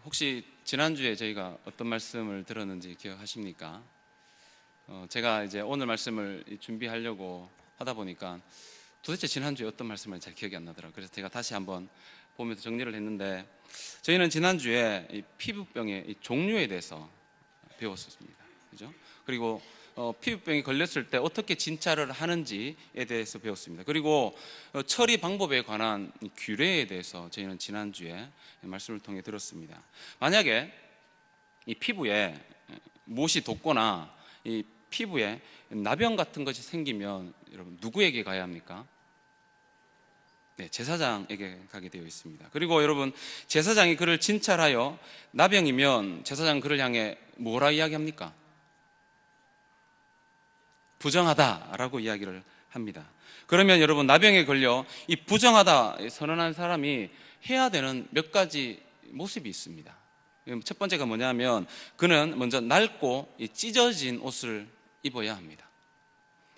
혹시 지난주에 저희가 어떤 말씀을 들었는지 기억하십니까? 제가 이제 오늘 말씀을 준비하려고 하다 보니까 도대체 지난주에 어떤 말씀을 잘 기억이 안 나더라고요. 그래서 제가 다시 한번 보면서 정리를 했는데, 저희는 지난주에 이 피부병의 이 종류에 대해서 배웠었습니다. 그죠? 그리고 피부병이 걸렸을 때 어떻게 진찰을 하는지에 대해서 배웠습니다. 그리고 처리 방법에 관한 규례에 대해서 저희는 지난주에 말씀을 통해 들었습니다. 만약에 이 피부에 못이 돋거나 이 피부에 나병 같은 것이 생기면 여러분 누구에게 가야 합니까? 네, 제사장에게 가게 되어 있습니다. 그리고 여러분, 제사장이 그를 진찰하여 나병이면 제사장 그를 향해 뭐라 이야기합니까? 부정하다라고 이야기를 합니다. 그러면 여러분, 나병에 걸려 이 부정하다 선언한 사람이 해야 되는 몇 가지 모습이 있습니다. 첫 번째가 뭐냐면, 그는 먼저 낡고 찢어진 옷을 입어야 합니다.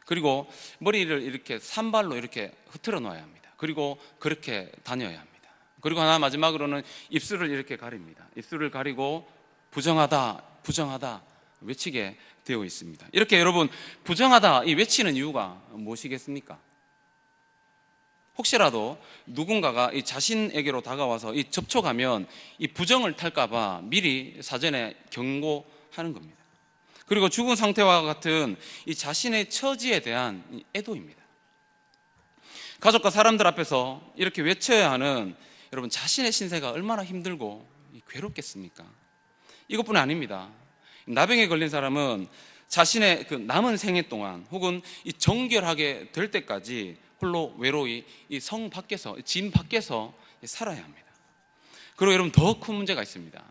그리고 머리를 이렇게 산발로 이렇게 흐트러 놓아야 합니다. 그리고 그렇게 다녀야 합니다. 그리고 하나 마지막으로는 입술을 이렇게 가립니다. 입술을 가리고 부정하다, 부정하다 외치게 되어 있습니다. 이렇게 여러분, 부정하다 이 외치는 이유가 무엇이겠습니까? 혹시라도 누군가가 이 자신에게로 다가와서 이 접촉하면 이 부정을 탈까봐 미리 사전에 경고하는 겁니다. 그리고 죽은 상태와 같은 이 자신의 처지에 대한 이 애도입니다. 가족과 사람들 앞에서 이렇게 외쳐야 하는 여러분, 자신의 신세가 얼마나 힘들고 괴롭겠습니까? 이것뿐 아닙니다. 나병에 걸린 사람은 자신의 그 남은 생애 동안 혹은 이 정결하게 될 때까지 홀로 외로이 이 성 밖에서, 진 밖에서 살아야 합니다. 그리고 여러분, 더 큰 문제가 있습니다.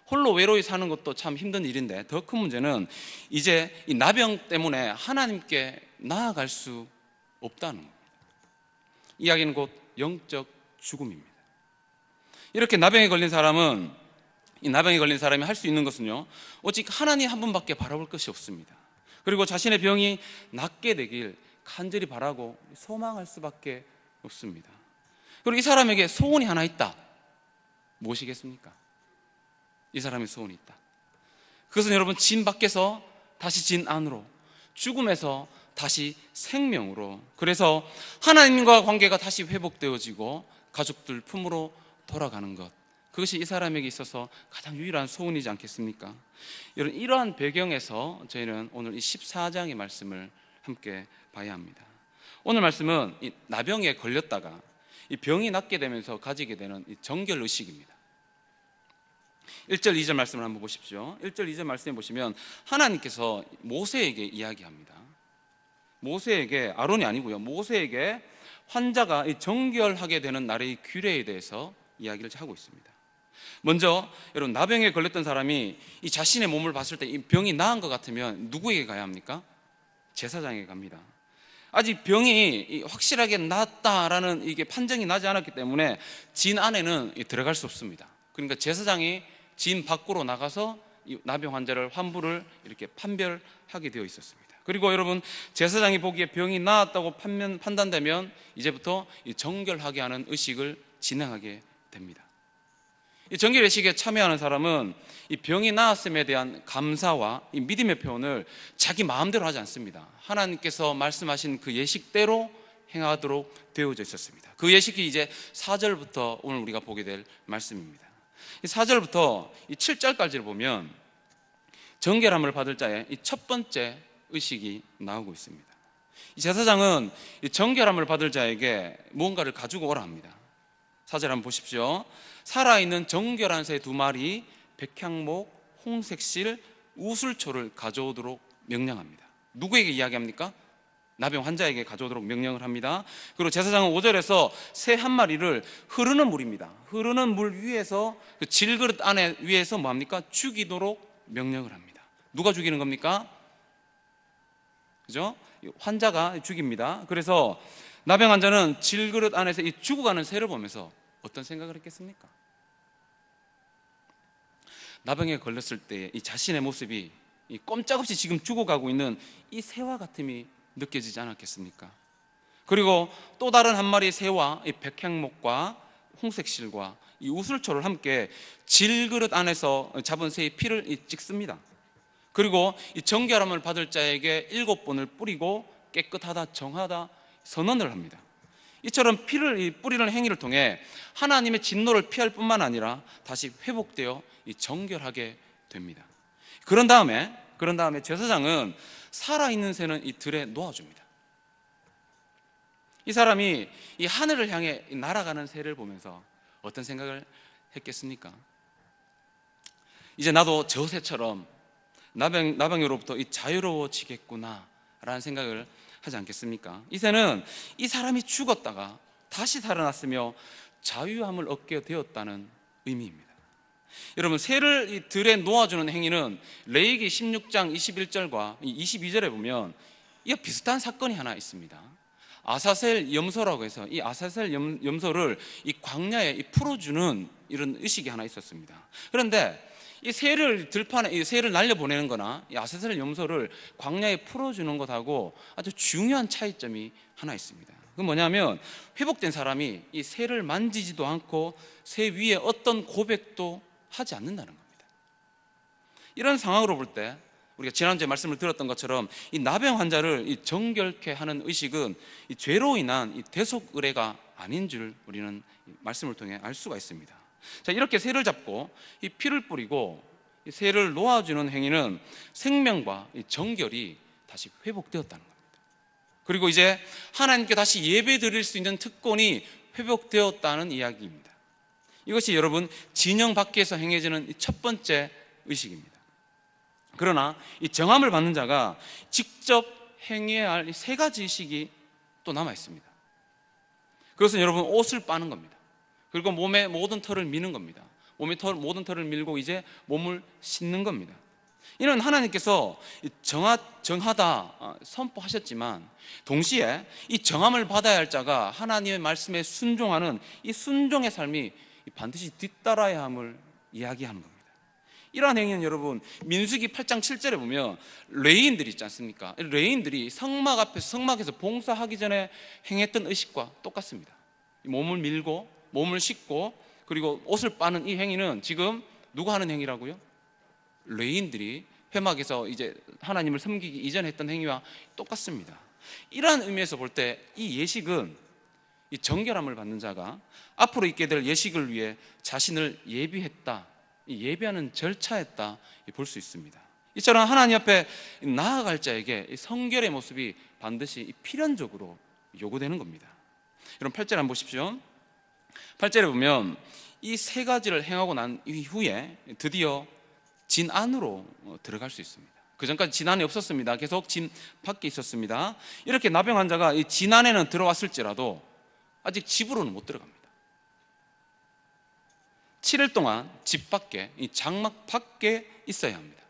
홀로 외로이 사는 것도 참 힘든 일인데, 더 큰 문제는 이제 이 나병 때문에 하나님께 나아갈 수 없다는 겁니다. 이야기는 곧 영적 죽음입니다. 이렇게 나병에 걸린 사람은, 이 나병에 걸린 사람이 할 수 있는 것은요, 오직 하나님 한 분밖에 바라볼 것이 없습니다. 그리고 자신의 병이 낫게 되길 간절히 바라고 소망할 수밖에 없습니다. 그리고 이 사람에게 소원이 하나 있다. 무엇이겠습니까? 이 사람의 소원이 있다. 그것은 여러분, 진 밖에서 다시 진 안으로, 죽음에서 다시 생명으로, 그래서 하나님과 관계가 다시 회복되어지고 가족들 품으로 돌아가는 것, 그것이 이 사람에게 있어서 가장 유일한 소원이지 않겠습니까? 여러분, 이러한 배경에서 저희는 오늘 이 14장의 말씀을 함께 봐야 합니다. 오늘 말씀은 이 나병에 걸렸다가 이 병이 낫게 되면서 가지게 되는 이 정결의식입니다. 1절 2절 말씀을 한번 보십시오. 1절 2절 말씀해 보시면 하나님께서 모세에게 이야기합니다. 모세에게, 아론이 아니고요, 모세에게 환자가 정결하게 되는 날의 규례에 대해서 이야기를 하고 있습니다. 먼저 여러분, 나병에 걸렸던 사람이 이 자신의 몸을 봤을 때 이 병이 나은 것 같으면 누구에게 가야 합니까? 제사장에게 갑니다. 아직 병이 확실하게 낫다라는 이게 판정이 나지 않았기 때문에 진 안에는 들어갈 수 없습니다. 그러니까 제사장이 진 밖으로 나가서 이 나병 환자를 환부를 이렇게 판별하게 되어 있었습니다. 그리고 여러분, 제사장이 보기에 병이 나았다고 판단되면 이제부터 이 정결하게 하는 의식을 진행하게 됩니다. 이 정결 의식에 참여하는 사람은 이 병이 나았음에 대한 감사와 이 믿음의 표현을 자기 마음대로 하지 않습니다. 하나님께서 말씀하신 그 예식대로 행하도록 되어져 있었습니다. 그 예식이 이제 4절부터 오늘 우리가 보게 될 말씀입니다. 이 4절부터 이 7절까지를 보면 정결함을 받을 자의 이 첫 번째 의식이 나오고 있습니다. 이 제사장은 이 정결함을 받을 자에게 무언가를 가지고 오라 합니다. 4절 한번 보십시오. 살아있는 정결한 새 2마리, 백향목, 홍색실, 우슬초를 가져오도록 명령합니다. 누구에게 이야기합니까? 나병 환자에게 가져오도록 명령을 합니다. 그리고 제사장은 5절에서 새 1마리를 흐르는 물입니다. 흐르는 물 위에서, 그 질그릇 안에 위에서 뭐합니까? 죽이도록 명령을 합니다. 누가 죽이는 겁니까? 그죠? 환자가 죽입니다. 그래서 나병 환자는 질그릇 안에서 이 죽어가는 새를 보면서 어떤 생각을 했겠습니까? 나병에 걸렸을 때 이 자신의 모습이 이 꼼짝없이 지금 죽어가고 있는 이 새와 같음이 느껴지지 않았겠습니까? 그리고 또 다른 한 마리 새와 이 백향목과 홍색 실과 이 우슬초를 함께 질그릇 안에서 잡은 새의 피를 찍습니다. 그리고 이 정결함을 받을 자에게 7번을 뿌리고 깨끗하다, 정하다 선언을 합니다. 이처럼 피를 뿌리는 행위를 통해 하나님의 진노를 피할 뿐만 아니라 다시 회복되어 정결하게 됩니다. 그런 다음에 제사장은 살아있는 새는 이 들에 놓아줍니다. 이 사람이 이 하늘을 향해 날아가는 새를 보면서 어떤 생각을 했겠습니까? 이제 나도 저 새처럼 나병으로부터 자유로워지겠구나 라는 생각을 하지 않겠습니까? 이 새는 이 사람이 죽었다가 다시 살아났으며 자유함을 얻게 되었다는 의미입니다. 여러분, 새를 이 들에 놓아주는 행위는 레위기 16장 21절과 22절에 보면 이와 비슷한 사건이 하나 있습니다. 아사셀 염소라고 해서 이 아사셀 염소를 이 광야에 풀어주는 이런 의식이 하나 있었습니다. 그런데 이 새를 들판에 이 새를 날려보내는 거나 이 아사셀 염소를 광야에 풀어주는 것하고 아주 중요한 차이점이 하나 있습니다. 그건 뭐냐면 회복된 사람이 이 새를 만지지도 않고 새 위에 어떤 고백도 하지 않는다는 겁니다. 이런 상황으로 볼 때 우리가 지난주에 말씀을 들었던 것처럼 이 나병 환자를 이 정결케 하는 의식은 이 죄로 인한 이 대속 의례가 아닌 줄 우리는 말씀을 통해 알 수가 있습니다. 자, 이렇게 새를 잡고 이 피를 뿌리고 이 새를 놓아주는 행위는 생명과 이 정결이 다시 회복되었다는 겁니다. 그리고 이제 하나님께 다시 예배 드릴 수 있는 특권이 회복되었다는 이야기입니다. 이것이 여러분 진영 밖에서 행해지는 첫 번째 의식입니다. 그러나 이 정함을 받는 자가 직접 행해야 할 세 가지 의식이 또 남아 있습니다. 그것은 여러분 옷을 빠는 겁니다. 그리고 몸의 모든 털을 미는 겁니다. 몸의 모든 털을 밀고 이제 몸을 씻는 겁니다. 이는 하나님께서 정하다 선포하셨지만 동시에 이 정함을 받아야 할 자가 하나님의 말씀에 순종하는 이 순종의 삶이 반드시 뒤따라야 함을 이야기하는 겁니다. 이러한 행위는 여러분 민수기 8장 7절에 보면 레위인들이 있지 않습니까? 레위인들이 성막에서 봉사하기 전에 행했던 의식과 똑같습니다. 몸을 밀고 몸을 씻고 그리고 옷을 빠는 이 행위는 지금 누가 하는 행위라고요? 레위인들이 회막에서 이제 하나님을 섬기기 이전에 했던 행위와 똑같습니다. 이러한 의미에서 볼 때 이 예식은 이 정결함을 받는 자가 앞으로 있게 될 예식을 위해 자신을 예비했다, 예배하는 절차였다 볼 수 있습니다. 이처럼 하나님 앞에 나아갈 자에게 성결의 모습이 반드시 필연적으로 요구되는 겁니다. 여러분 8절 한번 보십시오. 8절에 보면 이 세 가지를 행하고 난 이후에 드디어 진 안으로 들어갈 수 있습니다. 그 전까지 진 안에 없었습니다. 계속 진 밖에 있었습니다. 이렇게 나병 환자가 이 진 안에는 들어왔을지라도 아직 집으로는 못 들어갑니다. 7일 동안 집 밖에, 이 장막 밖에 있어야 합니다.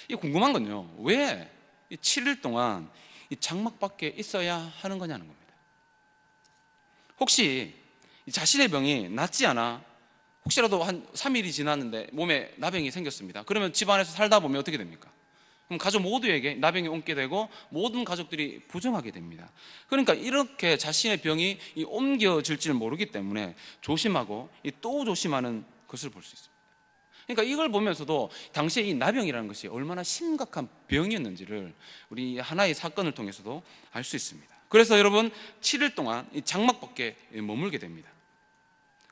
이 궁금한 건요, 왜 7일 동안 이 장막 밖에 있어야 하는 거냐는 겁니다. 혹시 자신의 병이 낫지 않아 혹시라도 한 3일이 지났는데 몸에 나병이 생겼습니다. 그러면 집안에서 살다 보면 어떻게 됩니까? 그럼 가족 모두에게 나병이 옮게 되고 모든 가족들이 부정하게 됩니다. 그러니까 이렇게 자신의 병이 옮겨질지를 모르기 때문에 조심하고 또 조심하는 것을 볼 수 있습니다. 그러니까 이걸 보면서도 당시에 이 나병이라는 것이 얼마나 심각한 병이었는지를 우리 하나의 사건을 통해서도 알 수 있습니다. 그래서 여러분 7일 동안 이 장막 밖에 머물게 됩니다.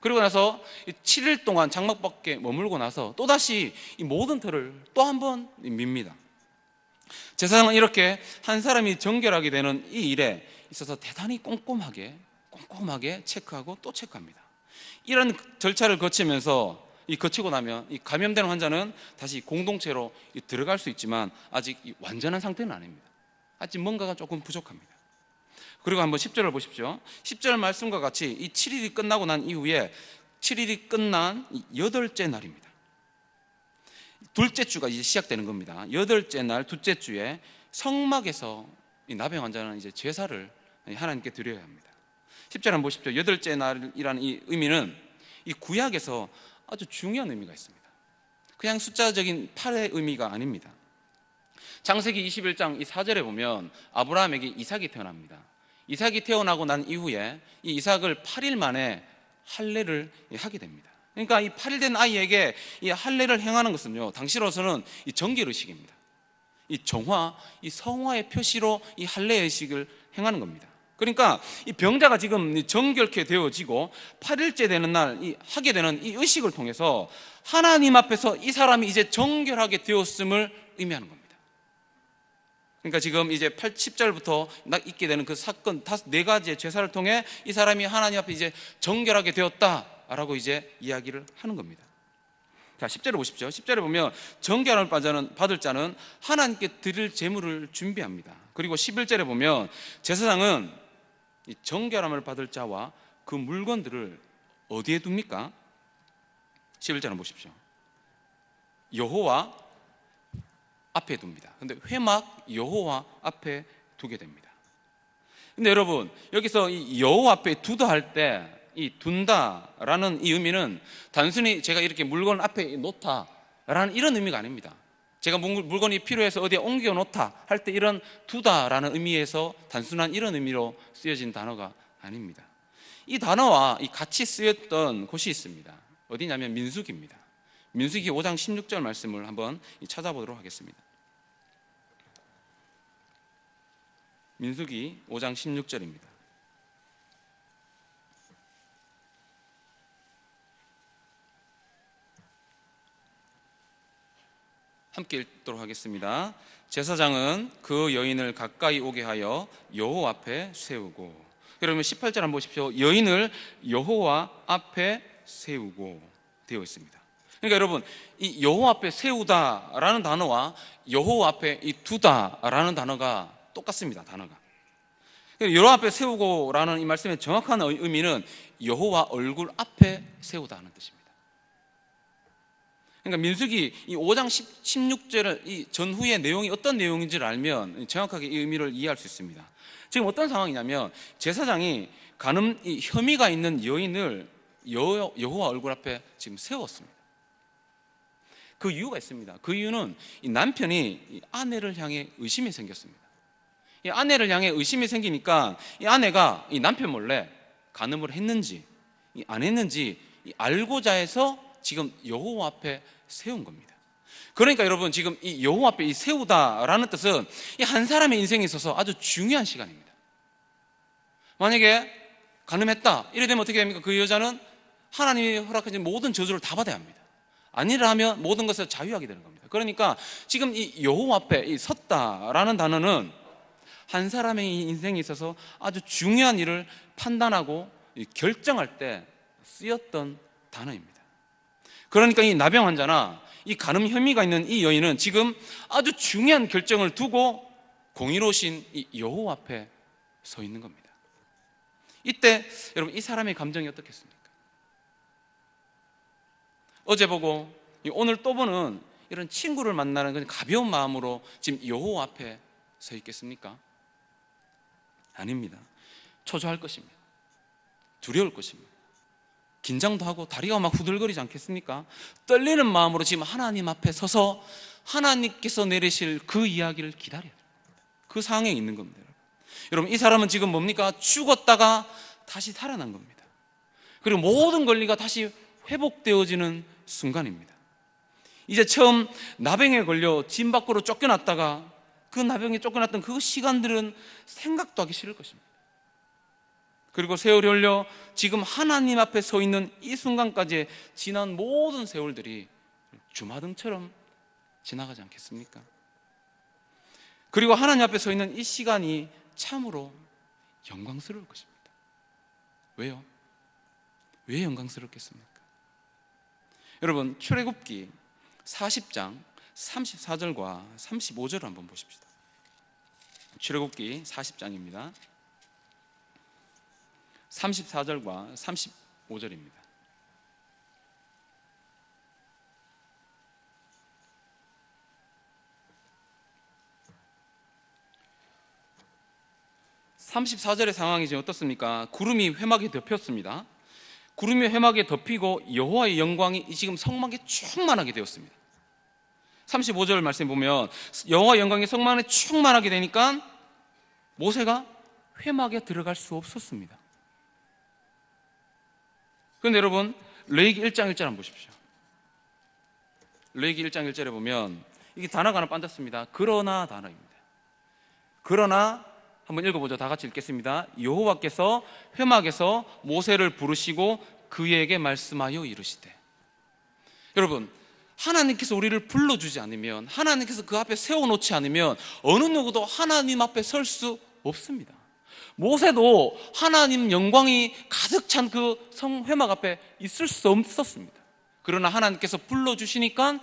그리고 나서 7일 동안 장막 밖에 머물고 나서 또다시 이 모든 털을 또 한 번 밉니다. 제사장은 이렇게 한 사람이 정결하게 되는 이 일에 있어서 대단히 꼼꼼하게 체크하고 또 체크합니다. 이런 절차를 거치고 나면 이 감염된 환자는 다시 공동체로 들어갈 수 있지만 아직 완전한 상태는 아닙니다. 아직 뭔가가 조금 부족합니다. 그리고 한번 10절을 보십시오. 10절 말씀과 같이 이 7일이 끝나고 난 이후에 7일이 끝난 8째 날입니다. 둘째 주가 이제 시작되는 겁니다. 8째 날 둘째 주에 성막에서 이 나병 환자는 이제 제사를 하나님께 드려야 합니다. 10절 한번 보십시오. 8째 날이라는 이 의미는 이 구약에서 아주 중요한 의미가 있습니다. 그냥 숫자적인 8의 의미가 아닙니다. 창세기 21장 이 4절에 보면 아브라함에게 이삭이 태어납니다. 이삭이 태어나고 난 이후에 이 이삭을 8일 만에 할례를 하게 됩니다. 그러니까 이 8일 된 아이에게 이 할례를 행하는 것은요, 당시로서는 이 정결의식입니다. 이 정화, 이 성화의 표시로 이 할례 의식을 행하는 겁니다. 그러니까 이 병자가 지금 정결케 되어지고 8일째 되는 날 이 하게 되는 이 의식을 통해서 하나님 앞에서 이 사람이 이제 정결하게 되었음을 의미하는 겁니다. 그러니까 지금 이제 10절부터 있게 되는 그 사건 4가지의 제사를 통해 이 사람이 하나님 앞에 이제 정결하게 되었다라고 이제 이야기를 하는 겁니다. 자, 10절에 보십시오. 10절에 보면 정결함을 받을 자는 하나님께 드릴 제물을 준비합니다. 그리고 11절에 보면 제사장은 이 정결함을 받을 자와 그 물건들을 어디에 둡니까? 11절을 보십시오. 여호와 앞에 둡니다. 근데 회막 여호와 앞에 두게 됩니다. 근데 여러분, 여기서 이 여호와 앞에 두다 할 때 이 둔다라는 이 의미는 단순히 제가 이렇게 물건 앞에 놓다라는 이런 의미가 아닙니다. 제가 물건이 필요해서 어디에 옮겨 놓다 할 때 이런 두다라는 의미에서 단순한 이런 의미로 쓰여진 단어가 아닙니다. 이 단어와 이 같이 쓰였던 곳이 있습니다. 어디냐면 민수기입니다. 민수기 5장 16절 말씀을 한번 찾아보도록 하겠습니다. 민수기 5장 16절입니다. 함께 읽도록 하겠습니다. 제사장은 그 여인을 가까이 오게 하여 여호와 앞에 세우고, 그러면 18절 한번 보십시오. 여인을 여호와 앞에 세우고 되어 있습니다. 그러니까 여러분, 이 여호와 앞에 세우다라는 단어와 여호와 앞에 이 두다라는 단어가 똑같습니다. 단어가. 여호와 앞에 세우고라는 이 말씀의 정확한 의미는 여호와 얼굴 앞에 세우다는 뜻입니다. 그러니까 민수기 이 5장 16절을 이 전후의 내용이 어떤 내용인지를 알면 정확하게 이 의미를 이해할 수 있습니다. 지금 어떤 상황이냐면 제사장이 이 혐의가 있는 여인을 여호와 얼굴 앞에 지금 세웠습니다. 그 이유가 있습니다. 그 이유는 이 남편이 이 아내를 향해 의심이 생겼습니다. 이 아내를 향해 의심이 생기니까 이 아내가 이 남편 몰래 간음을 했는지 안 했는지 알고자 해서 지금 여호와 앞에 세운 겁니다. 그러니까 여러분, 지금 이 여호와 앞에 이 세우다라는 뜻은 이 한 사람의 인생에 있어서 아주 중요한 시간입니다. 만약에 간음했다 이래 되면 어떻게 됩니까? 그 여자는 하나님이 허락하신 모든 저주를 다 받아야 합니다. 아니라 하면 모든 것을 자유하게 되는 겁니다. 그러니까 지금 이 여호와 앞에 이 섰다라는 단어는 한 사람의 인생에 있어서 아주 중요한 일을 판단하고 결정할 때 쓰였던 단어입니다. 그러니까 이 나병 환자나 이 간음 혐의가 있는 이 여인은 지금 아주 중요한 결정을 두고 공의로우신 이 여호와 앞에 서 있는 겁니다. 이때 여러분, 이 사람의 감정이 어떻겠습니까? 어제 보고 오늘 또 보는 이런 친구를 만나는 그런 가벼운 마음으로 지금 여호와 앞에 서 있겠습니까? 아닙니다. 초조할 것입니다. 두려울 것입니다. 긴장도 하고 다리가 막 후들거리지 않겠습니까? 떨리는 마음으로 지금 하나님 앞에 서서 하나님께서 내리실 그 이야기를 기다려야 됩니다. 그 상황에 있는 겁니다. 여러분, 이 사람은 지금 뭡니까? 죽었다가 다시 살아난 겁니다. 그리고 모든 권리가 다시 회복되어지는 순간입니다. 이제 처음 나병에 걸려 진 밖으로 쫓겨났다가 그 나병에 쫓겨났던 그 시간들은 생각도 하기 싫을 것입니다. 그리고 세월이 흘려 지금 하나님 앞에 서 있는 이 순간까지 지난 모든 세월들이 주마등처럼 지나가지 않겠습니까? 그리고 하나님 앞에 서 있는 이 시간이 참으로 영광스러울 것입니다. 왜요? 왜 영광스럽겠습니까? 여러분, 출애굽기 40장 34절과 35절을 한번 보십시다. 출애굽기 40장입니다. 34절과 35절입니다. (34절의) 상황이 지금 어떻습니까? 구름이 회막에 덮였습니다. 구름이 회막에 덮이고 여호와의 영광이 지금 성막에 충만하게 되었습니다. 35절 말씀 보면 여호와의 영광이 성막에 충만하게 되니까 모세가 회막에 들어갈 수 없었습니다. 그런데 여러분, 레위기 1장 1절 한번 보십시오. 레위기 1장 1절에 보면 이게 단어가 하나 빤졌습니다. 그러나 단어입니다. 그러나 한번 읽어보죠. 다 같이 읽겠습니다. 여호와께서 회막에서 모세를 부르시고 그에게 말씀하여 이르시되. 여러분, 하나님께서 우리를 불러주지 않으면, 하나님께서 그 앞에 세워놓지 않으면 어느 누구도 하나님 앞에 설 수 없습니다. 모세도 하나님 영광이 가득 찬 그 성 회막 앞에 있을 수 없었습니다. 그러나 하나님께서 불러주시니까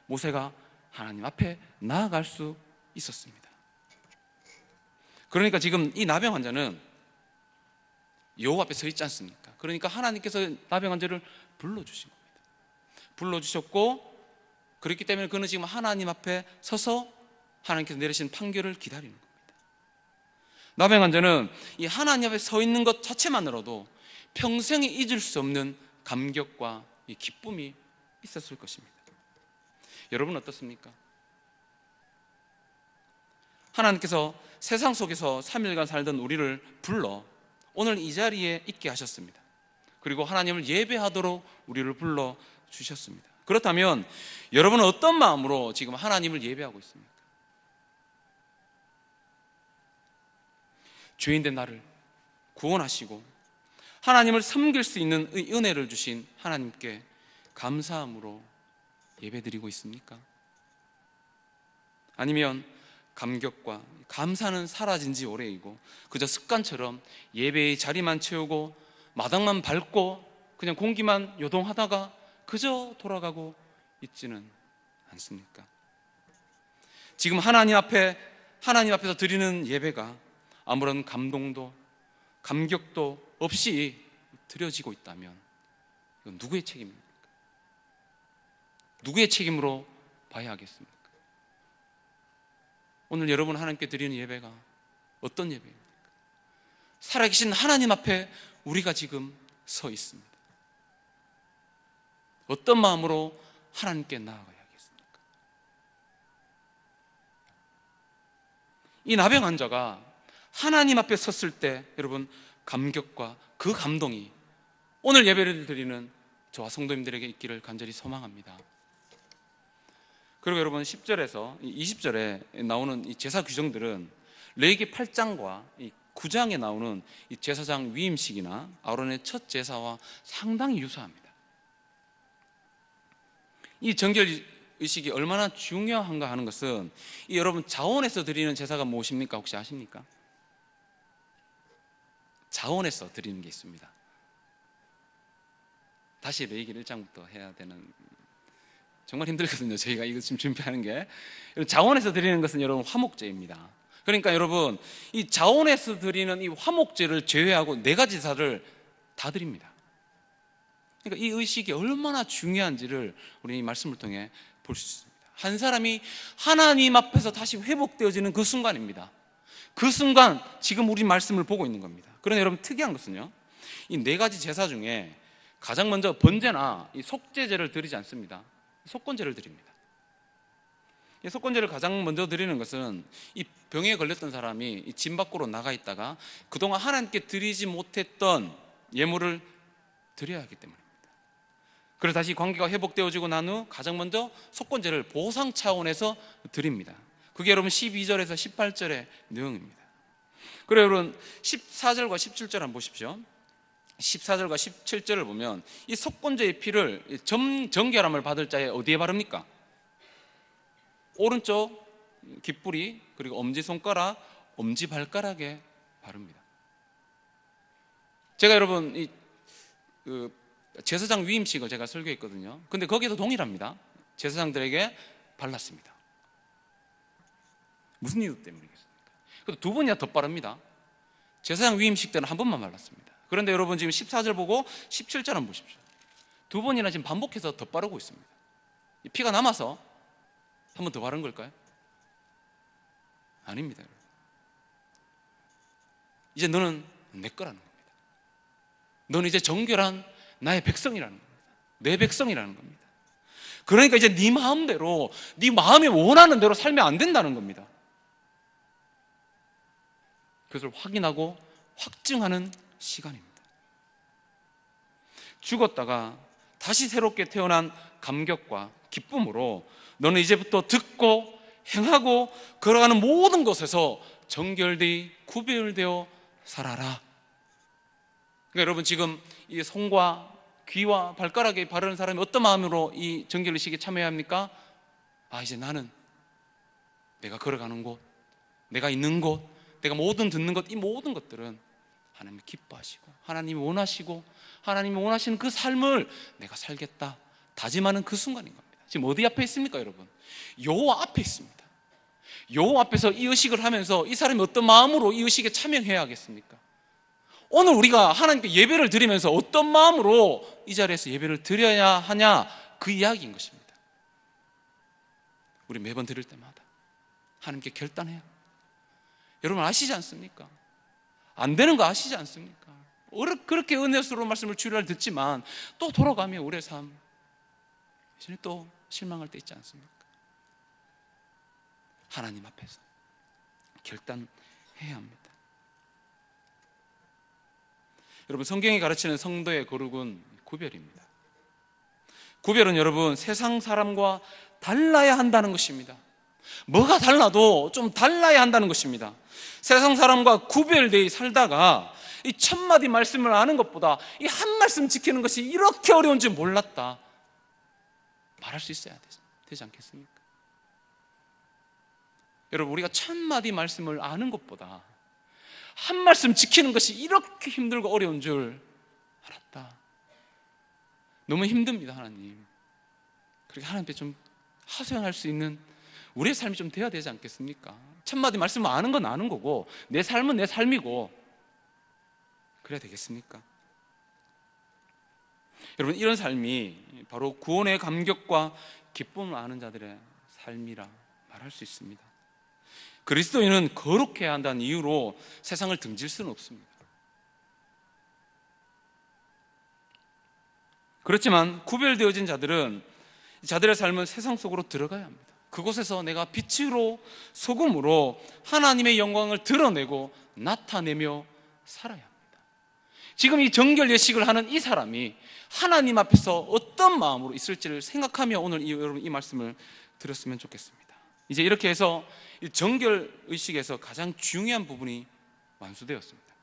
모세가 하나님 앞에 나아갈 수 있었습니다. 그러니까 지금 이 나병 환자는 여호와 앞에 서 있지 않습니까? 그러니까 하나님께서 나병 환자를 불러주신 겁니다. 불러주셨고, 그렇기 때문에 그는 지금 하나님 앞에 서서 하나님께서 내리신 판결을 기다리는 겁니다. 나병 환자는 이 하나님 앞에 서 있는 것 자체만으로도 평생에 잊을 수 없는 감격과 이 기쁨이 있었을 것입니다. 여러분 어떻습니까? 하나님께서 세상 속에서 3일간 살던 우리를 불러 오늘 이 자리에 있게 하셨습니다. 그리고 하나님을 예배하도록 우리를 불러 주셨습니다. 그렇다면 여러분은 어떤 마음으로 지금 하나님을 예배하고 있습니까? 죄인된 나를 구원하시고 하나님을 섬길 수 있는 은혜를 주신 하나님께 감사함으로 예배드리고 있습니까? 아니면 감격과 감사는 사라진 지 오래이고 그저 습관처럼 예배의 자리만 채우고 마당만 밟고 그냥 공기만 요동하다가 그저 돌아가고 있지는 않습니까? 지금 하나님 앞에서 드리는 예배가 아무런 감동도 감격도 없이 드려지고 있다면 이건 누구의 책임입니까? 누구의 책임으로 봐야 하겠습니까? 오늘 여러분 하나님께 드리는 예배가 어떤 예배입니까? 살아계신 하나님 앞에 우리가 지금 서 있습니다. 어떤 마음으로 하나님께 나아가야 하겠습니까? 이 나병 환자가 하나님 앞에 섰을 때 여러분 감격과 그 감동이 오늘 예배를 드리는 저와 성도님들에게 있기를 간절히 소망합니다. 그리고 여러분 10절에서 20절에 나오는 이 제사 규정들은 레위기 8장과 이 9장에 나오는 이 제사장 위임식이나 아론의 첫 제사와 상당히 유사합니다. 이 정결 의식이 얼마나 중요한가 하는 것은 이 여러분 자원에서 드리는 제사가 무엇입니까? 혹시 아십니까? 자원에서 드리는 게 있습니다. 다시 레위기 1장부터 해야 되는, 정말 힘들거든요. 저희가 이거 지금 준비하는 게. 자원에서 드리는 것은 여러분 화목제입니다. 그러니까 여러분 이 자원에서 드리는 이 화목제를 제외하고 4가지 제사를 다 드립니다. 그러니까 이 의식이 얼마나 중요한지를 우리 이 말씀을 통해 볼 수 있습니다. 한 사람이 하나님 앞에서 다시 회복되어지는 그 순간입니다. 그 순간 지금 우리 말씀을 보고 있는 겁니다. 그런데 여러분 특이한 것은요, 이 4가지 제사 중에 가장 먼저 번제나 이 속죄제를 드리지 않습니다. 속건제를 드립니다. 이 속건제를 가장 먼저 드리는 것은 이 병에 걸렸던 사람이 이 진 밖으로 나가 있다가 그동안 하나님께 드리지 못했던 예물을 드려야 하기 때문입니다. 그래서 다시 관계가 회복되어지고 난 후 가장 먼저 속건제를 보상 차원에서 드립니다. 그게 여러분 12절에서 18절의 내용입니다. 그리고 여러분 14절과 17절 한번 보십시오. 14절과 17절을 보면 이 속건제의 피를 정결함을 받을 자에 어디에 바릅니까? 오른쪽 깃뿌리 그리고 엄지손가락, 엄지발가락에 바릅니다. 제가 여러분 이 제사장 위임식을 제가 설교했거든요. 근데 거기에도 동일합니다. 제사장들에게 발랐습니다. 무슨 이유 때문이겠습니까? 그래도 2번이나 더 빠릅니다. 제사장 위임식 때는 1번만 발랐습니다. 그런데 여러분 지금 14절 보고 17절 한번 보십시오. 2번이나 지금 반복해서 더 빠르고 있습니다. 피가 남아서 한 번 더 바른 걸까요? 아닙니다. 이제 너는 내 거라는 겁니다. 너는 이제 정결한 나의 백성이라는 겁니다. 내 백성이라는 겁니다. 그러니까 이제 네 마음대로, 네 마음이 원하는 대로 살면 안 된다는 겁니다. 그것을 확인하고 확증하는 시간입니다. 죽었다가 다시 새롭게 태어난 감격과 기쁨으로 너는 이제부터 듣고 행하고 걸어가는 모든 것에서 정결되이 구별되어 살아라. 그러니까 여러분, 지금 이 손과 귀와 발가락에 바르는 사람이 어떤 마음으로 이 정결의식에 참여해야 합니까? 이제 나는 내가 걸어가는 곳, 내가 있는 곳, 내가 모든 듣는 것, 이 모든 것들은 하나님이 기뻐하시고 하나님이 원하시고 하나님이 원하시는 그 삶을 내가 살겠다 다짐하는 그 순간인 겁니다. 지금 어디 앞에 있습니까, 여러분? 여호와 앞에 있습니다. 여호와 앞에서 이 의식을 하면서 이 사람이 어떤 마음으로 이 의식에 참여해야 하겠습니까? 오늘 우리가 하나님께 예배를 드리면서 어떤 마음으로 이 자리에서 예배를 드려야 하냐, 그 이야기인 것입니다. 우리 매번 드릴 때마다 하나님께 결단해야. 여러분 아시지 않습니까? 안 되는 거 아시지 않습니까? 그렇게 은혜스러운 말씀을 주일날 듣지만 또 돌아가면 우리의 삶 여전히 또 실망할 때 있지 않습니까? 하나님 앞에서 결단해야 합니다. 여러분, 성경이 가르치는 성도의 거룩은 구별입니다. 구별은 여러분 세상 사람과 달라야 한다는 것입니다. 뭐가 달라도 좀 달라야 한다는 것입니다. 세상 사람과 구별되어 살다가 이 1000마디 말씀을 아는 것보다 이 한 말씀 지키는 것이 이렇게 어려운 줄 몰랐다 말할 수 있어야 되지 않겠습니까? 여러분, 우리가 1000마디 말씀을 아는 것보다 한 말씀 지키는 것이 이렇게 힘들고 어려운 줄 알았다. 너무 힘듭니다, 하나님. 그렇게 하나님께 좀 하소연할 수 있는 우리의 삶이 좀 돼야 되지 않겠습니까? 1000마디 말씀을 아는 건 아는 거고 내 삶은 내 삶이고 그래야 되겠습니까? 여러분, 이런 삶이 바로 구원의 감격과 기쁨을 아는 자들의 삶이라 말할 수 있습니다. 그리스도인은 거룩해야 한다는 이유로 세상을 등질 수는 없습니다. 그렇지만 구별되어진 자들은 자들의 삶은 세상 속으로 들어가야 합니다. 그곳에서 내가 빛으로 소금으로 하나님의 영광을 드러내고 나타내며 살아야 합니다. 지금 이 정결 예식을 하는 이 사람이 하나님 앞에서 어떤 마음으로 있을지를 생각하며 오늘 여러분 이 말씀을 드렸으면 좋겠습니다. 이제 이렇게 해서 이 정결 의식에서 가장 중요한 부분이 완수되었습니다.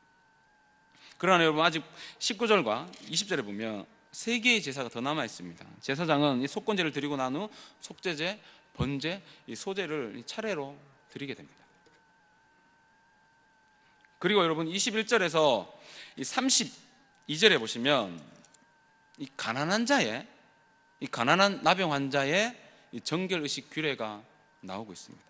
그러나 여러분, 아직 19절과 20절에 보면 3개의 제사가 더 남아 있습니다. 제사장은 이 속건제를 드리고 난 후 속죄제, 번제, 이 소제를 차례로 드리게 됩니다. 그리고 여러분 21절에서 이 32절에 보시면 이 가난한 나병 환자의 이 정결 의식 규례가 나오고 있습니다.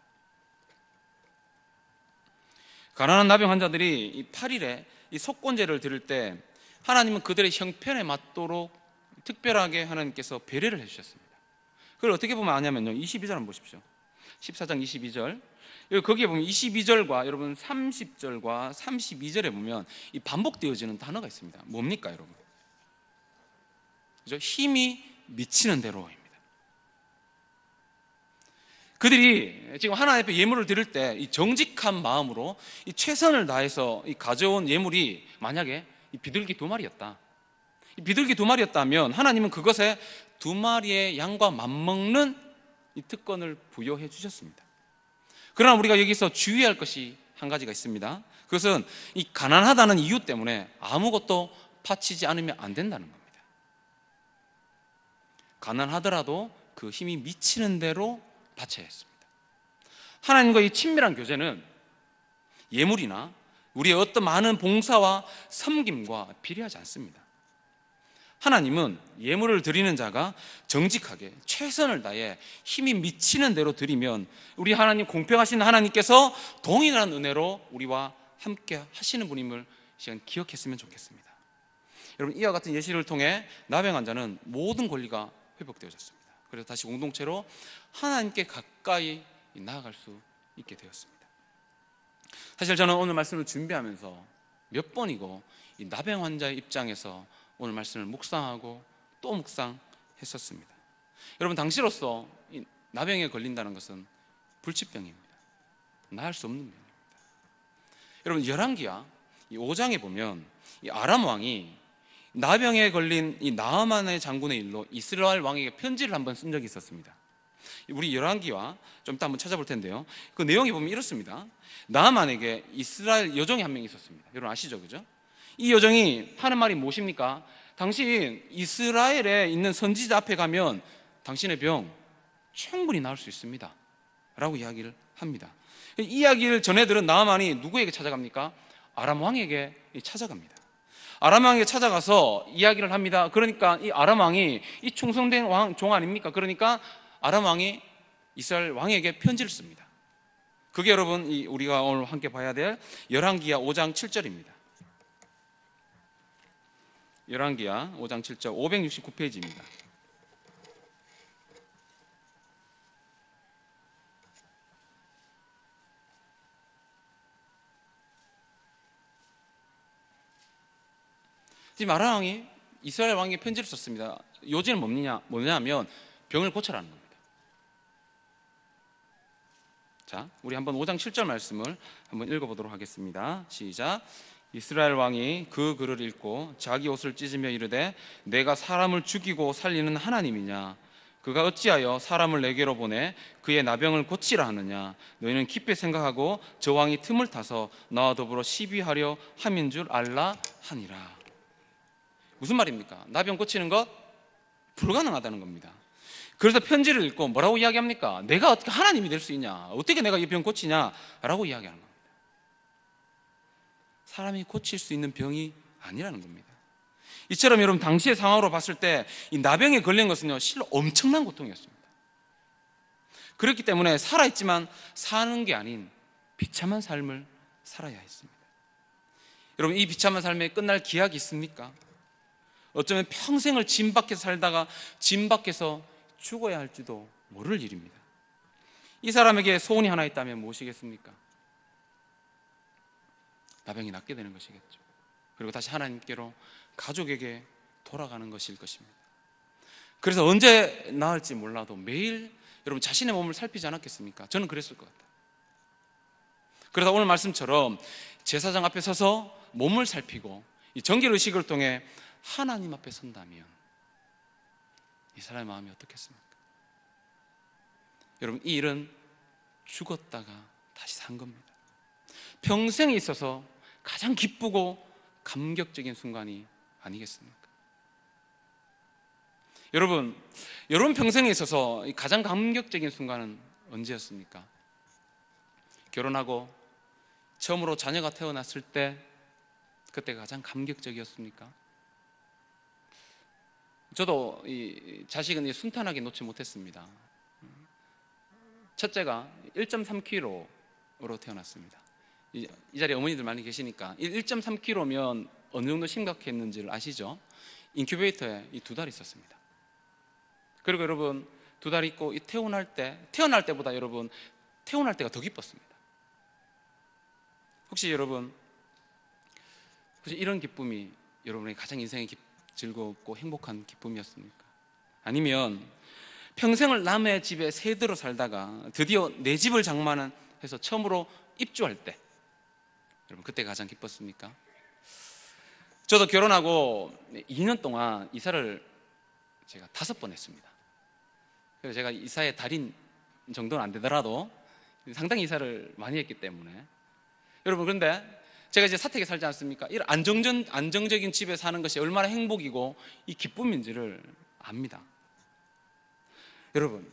가난한 나병 환자들이 이 8일에 이 속건제를 드릴 때 하나님은 그들의 형편에 맞도록 특별하게 하나님께서 배려를 해주셨습니다. 그걸 어떻게 보면 아냐면요, 22절 한번 보십시오. 14장 22절. 거기에 보면 22절과 여러분 30절과 32절에 보면 이 반복되어지는 단어가 있습니다. 뭡니까, 여러분? 그죠? 힘이 미치는 대로입니다. 그들이 지금 하나님 앞에 예물을 드릴 때 이 정직한 마음으로 이 최선을 다해서 이 가져온 예물이 만약에 이 비둘기 2마리였다. 이 비둘기 2마리였다면 하나님은 그것에 2마리의 양과 맞먹는 이 특권을 부여해 주셨습니다. 그러나 우리가 여기서 주의할 것이 한 가지가 있습니다. 그것은 이 가난하다는 이유 때문에 아무것도 바치지 않으면 안 된다는 겁니다. 가난하더라도 그 힘이 미치는 대로 바쳐야 했습니다. 하나님과의 친밀한 교제는 예물이나 우리의 어떤 많은 봉사와 섬김과 비례하지 않습니다. 하나님은 예물을 드리는 자가 정직하게 최선을 다해 힘이 미치는 대로 드리면 우리 하나님, 공평하신 하나님께서 동일한 은혜로 우리와 함께 하시는 분임을 시간 기억했으면 좋겠습니다. 여러분, 이와 같은 예시를 통해 나병 환자는 모든 권리가 회복되어졌습니다. 그래서 다시 공동체로 하나님께 가까이 나아갈 수 있게 되었습니다. 사실 저는 오늘 말씀을 준비하면서 몇 번이고 이 나병 환자의 입장에서 오늘 말씀을 묵상하고 또 묵상했었습니다. 여러분, 당시로서 이 나병에 걸린다는 것은 불치병입니다. 나을 수 없는 병입니다. 여러분, 열왕기야 이 5장에 보면 이 아람 왕이 나병에 걸린 이 나아만의 장군의 일로 이스라엘 왕에게 편지를 한번 쓴 적이 있었습니다. 우리 열왕기와 좀 이따 한번 찾아볼 텐데요, 그 내용이 보면 이렇습니다. 나아만에게 이스라엘 여종이 한 명 있었습니다. 여러분 아시죠? 그죠? 이 여종이 하는 말이 무엇입니까? 당신 이스라엘에 있는 선지자 앞에 가면 당신의 병 충분히 나을 수 있습니다 라고 이야기를 합니다. 이 이야기를 전해 들은 나아만이 누구에게 찾아갑니까? 아람 왕에게 찾아갑니다. 아람 왕에게 찾아가서 이야기를 합니다. 그러니까 이 아람 왕이 이 충성된 종 아닙니까? 그러니까 아람 왕이 이스라엘 왕에게 편지를 씁니다. 그게 여러분 우리가 오늘 함께 봐야 될 열왕기하 5장 7절입니다. 열왕기하 5장 7절 569페이지입니다. 지금 아람 왕이 이스라엘 왕에게 편지를 썼습니다. 요지는 뭐냐면 병을 고쳐라는 겁니다. 자, 우리 한번 5장 7절 말씀을 한번 읽어보도록 하겠습니다. 시작. 이스라엘 왕이 그 글을 읽고 자기 옷을 찢으며 이르되 내가 사람을 죽이고 살리는 하나님이냐? 그가 어찌하여 사람을 내게로 보내 그의 나병을 고치라 하느냐? 너희는 깊이 생각하고 저 왕이 틈을 타서 나와 더불어 시비하려 함인 줄 알라 하니라. 무슨 말입니까? 나병 고치는 것 불가능하다는 겁니다. 그래서 편지를 읽고 뭐라고 이야기합니까? 내가 어떻게 하나님이 될 수 있냐? 어떻게 내가 이 병 고치냐? 라고 이야기하는 겁니다. 사람이 고칠 수 있는 병이 아니라는 겁니다. 이처럼 여러분 당시의 상황으로 봤을 때 이 나병에 걸린 것은요 실로 엄청난 고통이었습니다. 그렇기 때문에 살아있지만 사는 게 아닌 비참한 삶을 살아야 했습니다. 여러분 이 비참한 삶에 끝날 기약이 있습니까? 어쩌면 평생을 짐 밖에서 살다가 짐 밖에서 죽어야 할지도 모를 일입니다. 이 사람에게 소원이 하나 있다면 무엇이겠습니까? 나병이 낫게 되는 것이겠죠. 그리고 다시 하나님께로 가족에게 돌아가는 것일 것입니다. 그래서 언제 나을지 몰라도 매일 여러분 자신의 몸을 살피지 않았겠습니까? 저는 그랬을 것 같아요. 그래서 오늘 말씀처럼 제사장 앞에 서서 몸을 살피고 이 정결의식을 통해 하나님 앞에 선다면 이 사람의 마음이 어떻겠습니까? 여러분 이 일은 죽었다가 다시 산 겁니다. 평생에 있어서 가장 기쁘고 감격적인 순간이 아니겠습니까? 여러분 평생에 있어서 가장 감격적인 순간은 언제였습니까? 결혼하고 처음으로 자녀가 태어났을 때 그때가 가장 감격적이었습니까? 저도 이 자식은 순탄하게 놓지 못했습니다. 첫째가 1.3kg로 태어났습니다. 이 자리에 어머니들 많이 계시니까 1.3kg면 어느 정도 심각했는지를 아시죠? 인큐베이터에 2달 있었습니다. 그리고 여러분 2달 있고 태어날 때보다 여러분 태어날 때가 더 기뻤습니다. 혹시 여러분 이런 기쁨이 여러분의 가장 인생의 즐겁고 행복한 기쁨이었습니까? 아니면 평생을 남의 집에 세대로 살다가 드디어 내 집을 장만해서 처음으로 입주할 때 여러분 그때가 가장 기뻤습니까? 저도 결혼하고 2년 동안 이사를 제가 5번 했습니다. 그래서 제가 이사의 달인 정도는 안 되더라도 상당히 이사를 많이 했기 때문에 여러분 그런데 제가 이제 사택에 살지 않습니까? 이런 안정적인 집에 사는 것이 얼마나 행복이고 이 기쁨인지를 압니다. 여러분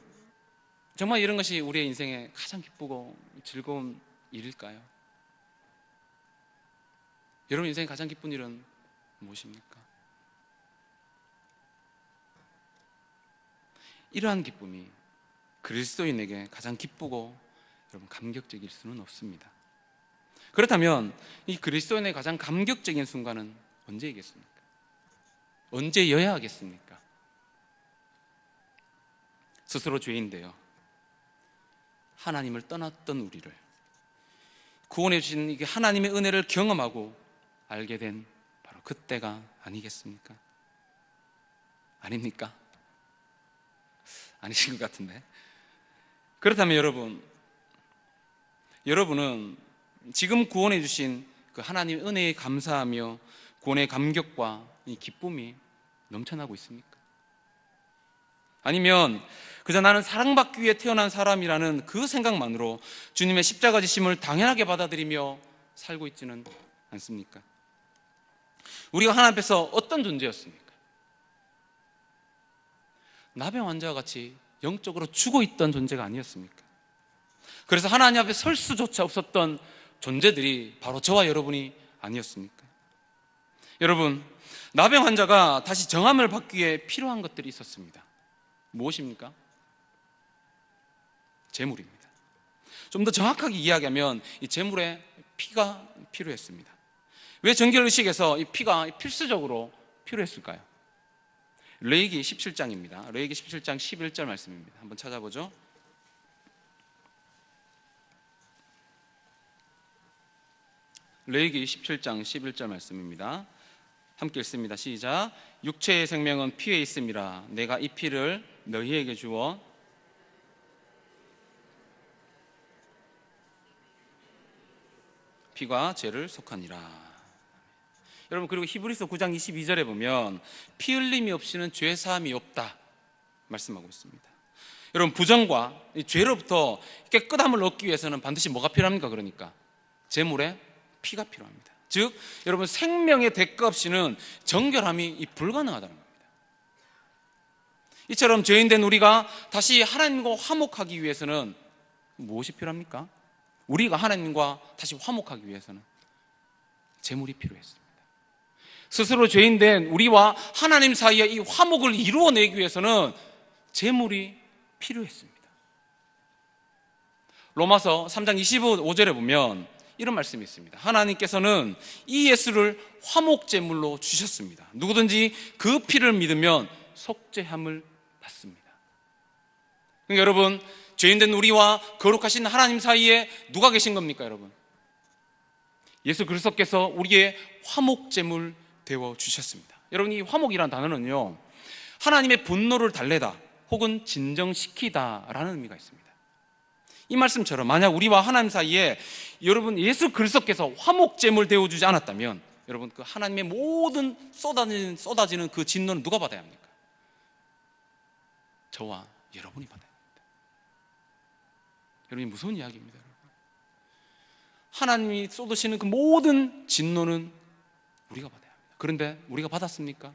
정말 이런 것이 우리의 인생에 가장 기쁘고 즐거운 일일까요? 여러분 인생에 가장 기쁜 일은 무엇입니까? 이러한 기쁨이 그리스도인에게 가장 기쁘고 여러분 감격적일 수는 없습니다. 그렇다면 이 그리스도인의 가장 감격적인 순간은 언제이겠습니까? 언제여야 하겠습니까? 스스로 죄인데요 하나님을 떠났던 우리를 구원해 주신 이게 하나님의 은혜를 경험하고 알게 된 바로 그때가 아니겠습니까? 아닙니까? 아니신 것 같은데. 그렇다면 여러분은 지금 구원해 주신 그 하나님의 은혜에 감사하며 구원의 감격과 이 기쁨이 넘쳐나고 있습니까? 아니면 그저 나는 사랑받기 위해 태어난 사람이라는 그 생각만으로 주님의 십자가 지심을 당연하게 받아들이며 살고 있지는 않습니까? 우리가 하나님 앞에서 어떤 존재였습니까? 나병 환자와 같이 영적으로 죽어 있던 존재가 아니었습니까? 그래서 하나님 앞에 설 수조차 없었던 존재들이 바로 저와 여러분이 아니었습니까? 여러분, 나병 환자가 다시 정함을 받기 위해 필요한 것들이 있었습니다. 무엇입니까? 재물입니다. 좀 더 정확하게 이야기하면 이 재물에 피가 필요했습니다. 왜 정결의식에서 이 피가 필수적으로 필요했을까요? 레위기 17장입니다. 레위기 17장 11절 말씀입니다. 한번 찾아보죠. 레위기 17장 11절 말씀입니다. 함께 읽습니다. 시작. 육체의 생명은 피에 있음이라 내가 이 피를 너희에게 주어 피가 죄를 속하니라. 여러분, 그리고 히브리서 9장 22절에 보면 피 흘림이 없이는 죄 사함이 없다 말씀하고 있습니다. 여러분, 부정과 이 죄로부터 깨끗함을 얻기 위해서는 반드시 뭐가 필요합니까? 그러니까 제물에 피가 필요합니다. 즉 여러분, 생명의 대가 없이는 정결함이 불가능하다는 겁니다. 이처럼 죄인된 우리가 다시 하나님과 화목하기 위해서는 무엇이 필요합니까? 우리가 하나님과 다시 화목하기 위해서는 제물이 필요했습니다. 스스로 죄인된 우리와 하나님 사이에 이 화목을 이루어내기 위해서는 제물이 필요했습니다. 로마서 3장 25절에 보면 이런 말씀이 있습니다. 하나님께서는 이 예수를 화목제물로 주셨습니다. 누구든지 그 피를 믿으면 속죄함을 받습니다. 그러니까 여러분, 죄인된 우리와 거룩하신 하나님 사이에 누가 계신 겁니까? 여러분, 예수 그리스도께서 우리의 화목제물 되어 주셨습니다. 여러분, 이 화목이라는 단어는요, 하나님의 분노를 달래다 혹은 진정시키다 라는 의미가 있습니다. 이 말씀처럼 만약 우리와 하나님 사이에 여러분 예수 그리스도께서 화목제물 되어주지 않았다면 여러분, 그 하나님의 모든 쏟아지는 그 진노는 누가 받아야 합니까? 저와 여러분이 받아야 합니다. 여러분, 무서운 이야기입니다. 여러분, 하나님이 쏟으시는 그 모든 진노는 우리가 받아야 합니다. 그런데 우리가 받았습니까?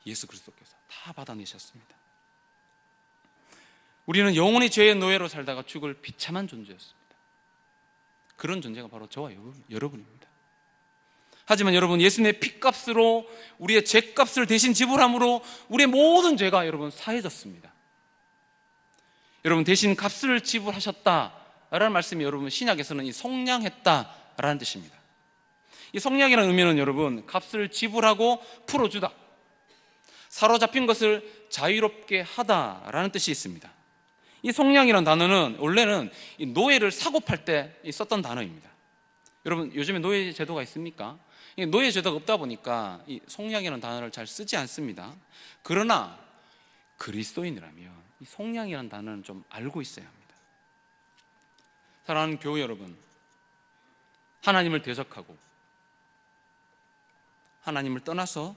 예수 그리스도께서 다 받아내셨습니다. 우리는 영원히 죄의 노예로 살다가 죽을 비참한 존재였습니다. 그런 존재가 바로 저와 여러분입니다. 하지만 여러분, 예수님의 피값으로 우리의 죄값을 대신 지불함으로 우리의 모든 죄가 여러분 사해졌습니다. 여러분, 대신 값을 지불하셨다라는 말씀이 여러분 신약에서는 이 속량했다라는 뜻입니다. 이 속량이라는 의미는 여러분 값을 지불하고 풀어주다, 사로잡힌 것을 자유롭게 하다라는 뜻이 있습니다. 이 속량이라는 단어는 원래는 이 노예를 사고 팔 때 썼던 단어입니다. 여러분, 요즘에 노예 제도가 있습니까? 노예 제도가 없다 보니까 이 속량이라는 단어를 잘 쓰지 않습니다. 그러나 그리스도인이라면 이 속량이라는 단어는 좀 알고 있어야 합니다. 사랑하는 교회 여러분, 하나님을 대적하고 하나님을 떠나서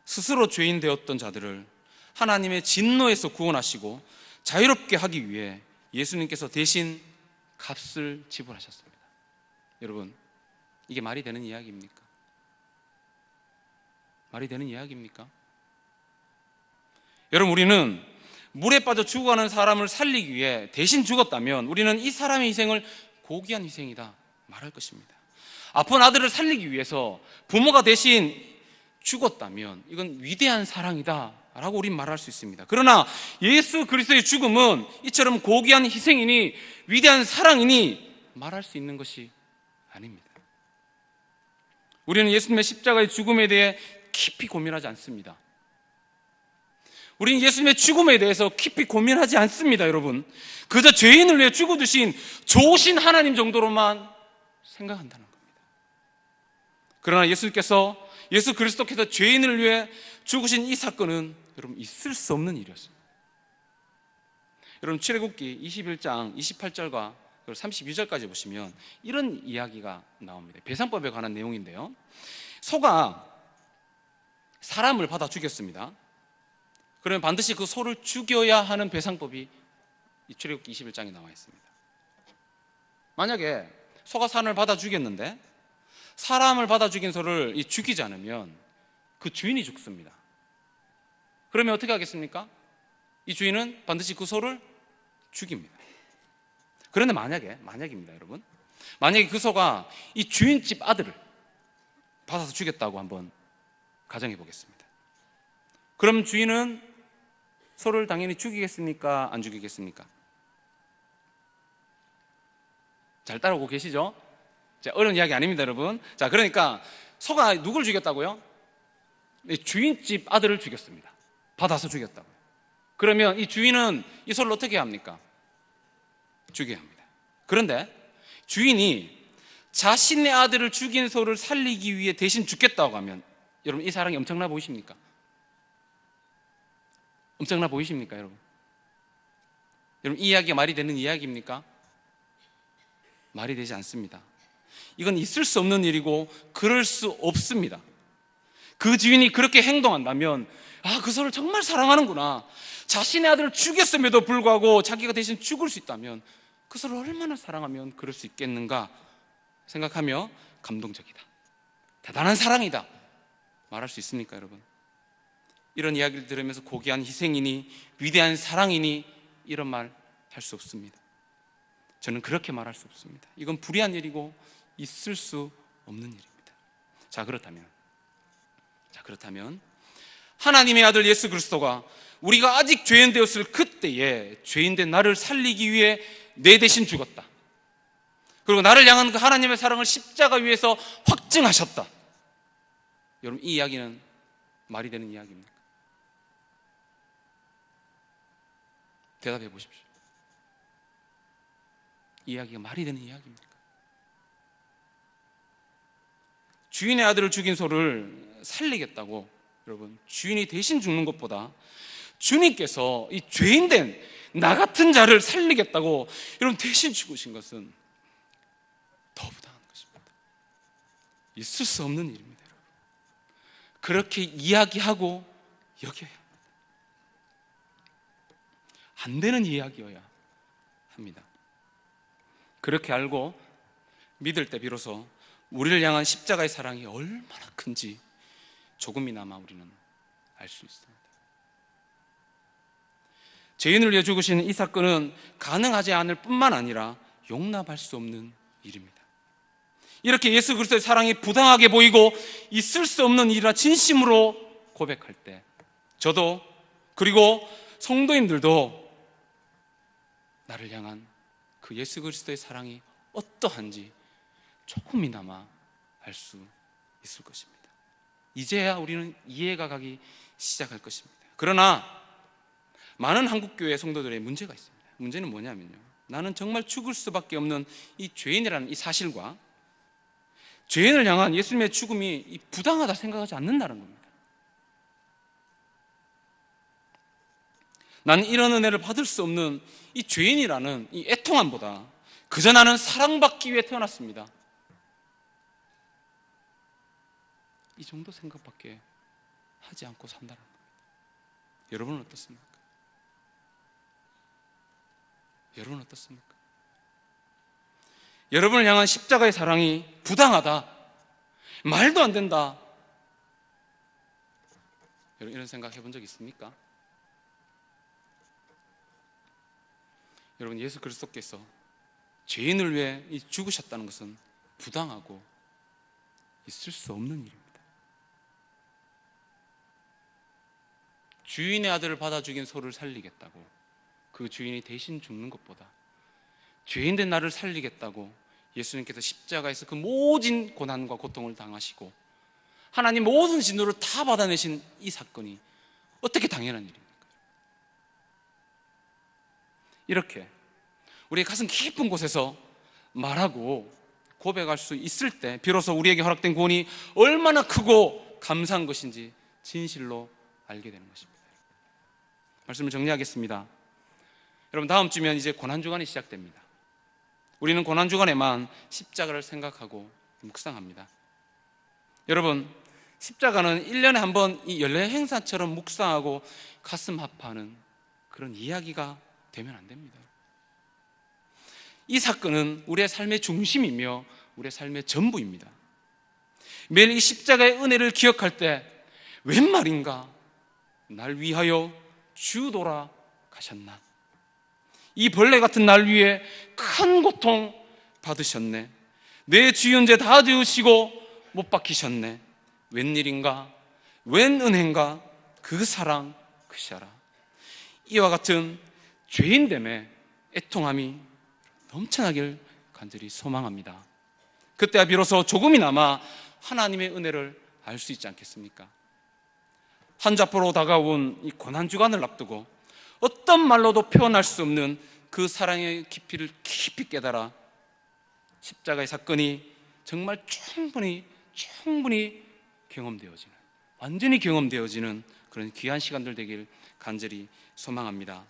스스로 죄인 되었던 자들을 하나님의 진노에서 구원하시고 자유롭게 하기 위해 예수님께서 대신 값을 지불하셨습니다. 여러분, 이게 말이 되는 이야기입니까? 말이 되는 이야기입니까? 여러분, 우리는 물에 빠져 죽어가는 사람을 살리기 위해 대신 죽었다면 우리는 이 사람의 희생을 고귀한 희생이다 말할 것입니다. 아픈 아들을 살리기 위해서 부모가 대신 죽었다면 이건 위대한 사랑이다 라고 우린 말할 수 있습니다. 그러나 예수 그리스도의 죽음은 이처럼 고귀한 희생이니 위대한 사랑이니 말할 수 있는 것이 아닙니다. 우리는 예수님의 십자가의 죽음에 대해 깊이 고민하지 않습니다. 우리는 예수님의 죽음에 대해서 깊이 고민하지 않습니다. 여러분, 그저 죄인을 위해 죽어주신 좋으신 하나님 정도로만 생각한다는 겁니다. 그러나 예수 그리스도께서 죄인을 위해 죽으신 이 사건은 여러분 있을 수 없는 일이었습니다. 여러분, 출애굽기 21장 28절과 32절까지 보시면 이런 이야기가 나옵니다. 배상법에 관한 내용인데요, 소가 사람을 받아 죽였습니다. 그러면 반드시 그 소를 죽여야 하는 배상법이 이 출애굽기 21장에 나와 있습니다. 만약에 소가 사람을 받아 죽였는데 사람을 받아 죽인 소를 죽이지 않으면 그 주인이 죽습니다. 그러면 어떻게 하겠습니까? 이 주인은 반드시 그 소를 죽입니다. 그런데 만약입니다, 여러분. 만약에 그 소가 이 주인집 아들을 받아서 죽였다고 한번 가정해 보겠습니다. 그럼 주인은 소를 당연히 죽이겠습니까? 안 죽이겠습니까? 잘 따라오고 계시죠? 자, 어려운 이야기 아닙니다, 여러분. 자, 그러니까 소가 누굴 죽였다고요? 주인집 아들을 죽였습니다. 받아서 죽였다고요. 그러면 이 주인은 이 소를 어떻게 합니까? 죽여야 합니다. 그런데 주인이 자신의 아들을 죽인 소를 살리기 위해 대신 죽겠다고 하면 여러분 이 사랑이 엄청나 보이십니까? 엄청나 보이십니까, 여러분? 여러분 이 이야기가 말이 되는 이야기입니까? 말이 되지 않습니다. 이건 있을 수 없는 일이고 그럴 수 없습니다. 그 주인이 그렇게 행동한다면 그 소를 정말 사랑하는구나. 자신의 아들을 죽였음에도 불구하고 자기가 대신 죽을 수 있다면 그 소를 얼마나 사랑하면 그럴 수 있겠는가 생각하며 감동적이다, 대단한 사랑이다 말할 수 있습니까, 여러분? 이런 이야기를 들으면서 고귀한 희생이니 위대한 사랑이니 이런 말 할 수 없습니다. 저는 그렇게 말할 수 없습니다. 이건 불의한 일이고 있을 수 없는 일입니다. 자, 그렇다면 하나님의 아들 예수 그리스도가 우리가 아직 죄인 되었을 그때에 죄인된 나를 살리기 위해 내 대신 죽었다. 그리고 나를 향한 그 하나님의 사랑을 십자가 위에서 확증하셨다. 여러분 이 이야기는 말이 되는 이야기입니까? 대답해 보십시오. 이 이야기가 말이 되는 이야기입니까? 주인의 아들을 죽인 소를 살리겠다고 여러분 주인이 대신 죽는 것보다 주님께서 이 죄인된 나 같은 자를 살리겠다고 여러분 대신 죽으신 것은 더 부당한 것입니다. 있을 수 없는 일입니다, 여러분. 그렇게 이야기하고 여겨야 합니다. 안 되는 이야기여야 합니다. 그렇게 알고 믿을 때 비로소 우리를 향한 십자가의 사랑이 얼마나 큰지 조금이나마 우리는 알 수 있습니다. 죄인을 위해 죽으신 이 사건은 가능하지 않을 뿐만 아니라 용납할 수 없는 일입니다. 이렇게 예수 그리스도의 사랑이 부당하게 보이고 있을 수 없는 일이라 진심으로 고백할 때 저도 그리고 성도님들도 나를 향한 그 예수 그리스도의 사랑이 어떠한지 조금이나마 알 수 있을 것입니다. 이제야 우리는 이해가 가기 시작할 것입니다. 그러나 많은 한국교회 성도들의 문제가 있습니다. 문제는 뭐냐면요, 나는 정말 죽을 수밖에 없는 이 죄인이라는 이 사실과 죄인을 향한 예수님의 죽음이 부당하다 생각하지 않는다는 겁니다. 나는 이런 은혜를 받을 수 없는 이 죄인이라는 이 애통함보다 그저 나는 사랑받기 위해 태어났습니다, 이 정도 생각밖에 하지 않고 산다는 겁니다. 여러분은 어떻습니까? 여러분은 어떻습니까? 여러분을 향한 십자가의 사랑이 부당하다, 말도 안 된다, 여러분 이런 생각 해본 적 있습니까? 여러분 예수 그리스도께서 죄인을 위해 죽으셨다는 것은 부당하고 있을 수 없는 일입니다. 주인의 아들을 받아 죽인 소를 살리겠다고 그 주인이 대신 죽는 것보다 죄인된 나를 살리겠다고 예수님께서 십자가에서 그 모든 고난과 고통을 당하시고 하나님 모든 진노를 다 받아내신 이 사건이 어떻게 당연한 일입니까? 이렇게 우리의 가슴 깊은 곳에서 말하고 고백할 수 있을 때 비로소 우리에게 허락된 구원이 얼마나 크고 감사한 것인지 진실로 알게 되는 것입니다. 말씀을 정리하겠습니다. 여러분 다음 주면 이제 고난주간이 시작됩니다. 우리는 고난주간에만 십자가를 생각하고 묵상합니다. 여러분 십자가는 1년에 한 번 이 연례 행사처럼 묵상하고 가슴 아파하는 그런 이야기가 되면 안 됩니다. 이 사건은 우리의 삶의 중심이며 우리의 삶의 전부입니다. 매일 이 십자가의 은혜를 기억할 때 웬 말인가? 날 위하여 주 돌아가셨나? 이 벌레 같은 날 위해 큰 고통 받으셨네. 내 주연죄 다 지으시고 못 박히셨네. 웬일인가? 웬 은혜인가? 그 사랑 그 사랑. 이와 같은 죄인됨의 애통함이 넘쳐나길 간절히 소망합니다. 그때야 비로소 조금이나마 하나님의 은혜를 알 수 있지 않겠습니까? 한자포로 다가온 이 고난주간을 앞두고 어떤 말로도 표현할 수 없는 그 사랑의 깊이를 깊이 깨달아 십자가의 사건이 정말 충분히 경험되어지는, 완전히 경험되어지는 그런 귀한 시간들 되길 간절히 소망합니다.